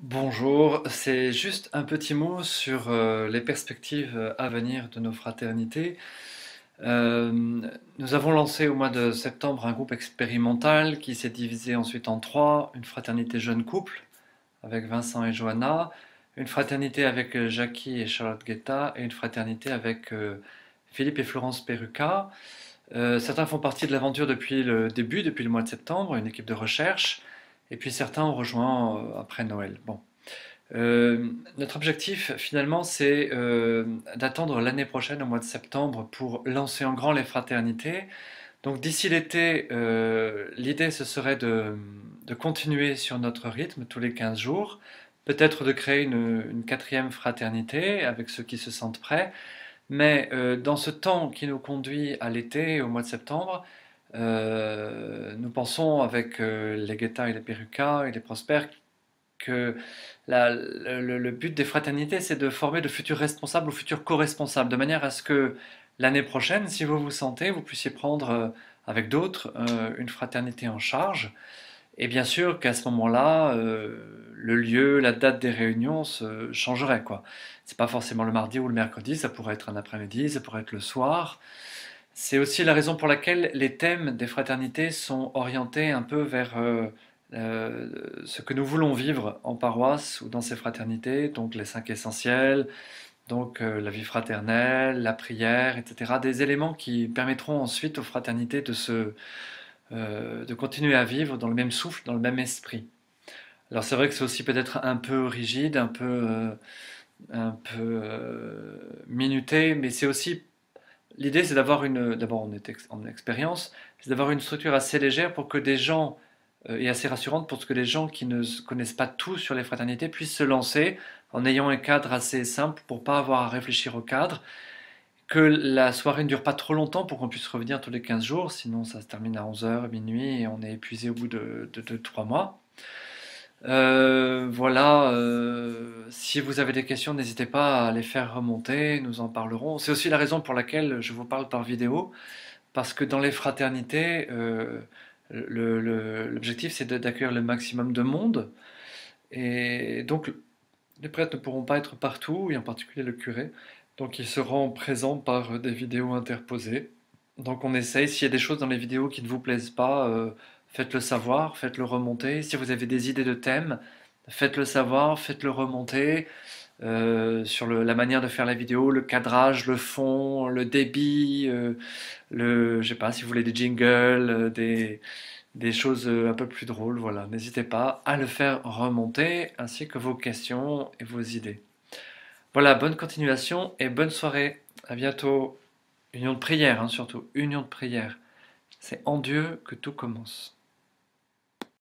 Bonjour, c'est juste un petit mot sur les perspectives à venir de nos fraternités. Euh, Nous avons lancé au mois de septembre un groupe expérimental qui s'est divisé ensuite en trois, une fraternité jeune couple avec Vincent et Johanna, une fraternité avec Jackie et Charlotte Guetta et une fraternité avec Philippe et Florence Perruca. Certains font partie de l'aventure depuis le début, depuis le mois de septembre, une équipe de recherche, et puis certains ont rejoint après Noël. Bon. Notre objectif finalement c'est d'attendre l'année prochaine au mois de septembre pour lancer en grand les fraternités. Donc d'ici l'été, l'idée ce serait de continuer sur notre rythme tous les 15 jours, peut-être de créer une quatrième fraternité avec ceux qui se sentent prêts, mais dans ce temps qui nous conduit à l'été, au mois de septembre, nous pensons avec les Guetta et les Perruca et les Prosper que le but des fraternités, c'est de former de futurs responsables ou futurs co-responsables, de manière à ce que l'année prochaine, si vous vous sentez, vous puissiez prendre avec d'autres une fraternité en charge. Et bien sûr qu'à ce moment-là, le lieu, la date des réunions se changerait, quoi. C'est pas forcément le mardi ou le mercredi, ça pourrait être un après-midi, ça pourrait être le soir. C'est aussi la raison pour laquelle les thèmes des fraternités sont orientés un peu vers ce que nous voulons vivre en paroisse ou dans ces fraternités, donc les cinq essentiels, donc la vie fraternelle, la prière, etc. Des éléments qui permettront ensuite aux fraternités de continuer à vivre dans le même souffle, dans le même esprit. Alors c'est vrai que c'est aussi peut-être un peu rigide, un peu minuté, mais c'est aussi l'idée, c'est d'avoir d'abord en expérience, c'est d'avoir une structure assez légère pour que des gens, et assez rassurante pour que les gens qui ne connaissent pas tout sur les fraternités puissent se lancer en ayant un cadre assez simple pour pas avoir à réfléchir au cadre, que la soirée ne dure pas trop longtemps pour qu'on puisse revenir tous les 15 jours, sinon ça se termine à 11 heures, minuit, et on est épuisé au bout de 3 mois. Voilà, si vous avez des questions, n'hésitez pas à les faire remonter, nous en parlerons. C'est aussi la raison pour laquelle je vous parle par vidéo, parce que dans les fraternités, l'objectif c'est d'accueillir le maximum de monde, et donc les prêtres ne pourront pas être partout, et en particulier le curé, donc ils seront présents par des vidéos interposées. Donc on essaye, s'il y a des choses dans les vidéos qui ne vous plaisent pas, faites-le savoir, faites-le remonter. Si vous avez des idées de thèmes, faites-le savoir, faites-le remonter sur la manière de faire la vidéo, le cadrage, le fond, le débit, je sais pas, si vous voulez des jingles, des choses un peu plus drôles, voilà. N'hésitez pas à le faire remonter, ainsi que vos questions et vos idées. Voilà, bonne continuation et bonne soirée. À bientôt. Union de prière, hein, surtout. Union de prière. C'est en Dieu que tout commence.